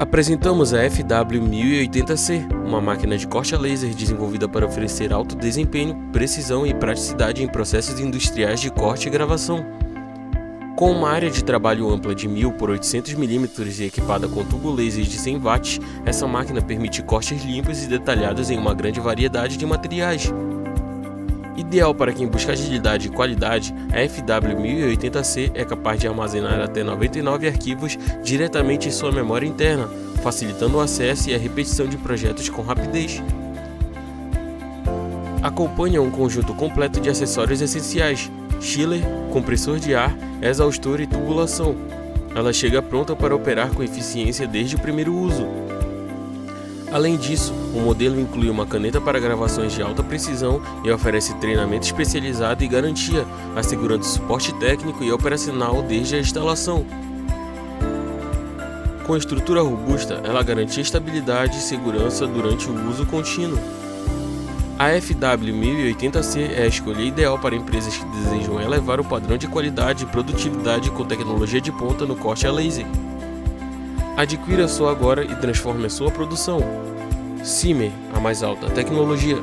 Apresentamos a FW1080C, uma máquina de corte a laser desenvolvida para oferecer alto desempenho, precisão e praticidade em processos industriais de corte e gravação. Com uma área de trabalho ampla de 1000 por 800 mm e equipada com tubo laser de 100 watts, essa máquina permite cortes limpos e detalhados em uma grande variedade de materiais. Ideal para quem busca agilidade e qualidade, a FW1080C é capaz de armazenar até 99 arquivos diretamente em sua memória interna, facilitando o acesso e a repetição de projetos com rapidez. Acompanha um conjunto completo de acessórios essenciais: chiller, compressor de ar, exaustor e tubulação. Ela chega pronta para operar com eficiência desde o primeiro uso. Além disso, o modelo inclui uma caneta para gravações de alta precisão e oferece treinamento especializado e garantia, assegurando suporte técnico e operacional desde a instalação. Com estrutura robusta, ela garante estabilidade e segurança durante o uso contínuo. A FW1080C é a escolha ideal para empresas que desejam elevar o padrão de qualidade e produtividade com tecnologia de ponta no corte a laser. Adquira sua agora e transforme a sua produção. Cimer, a mais alta tecnologia.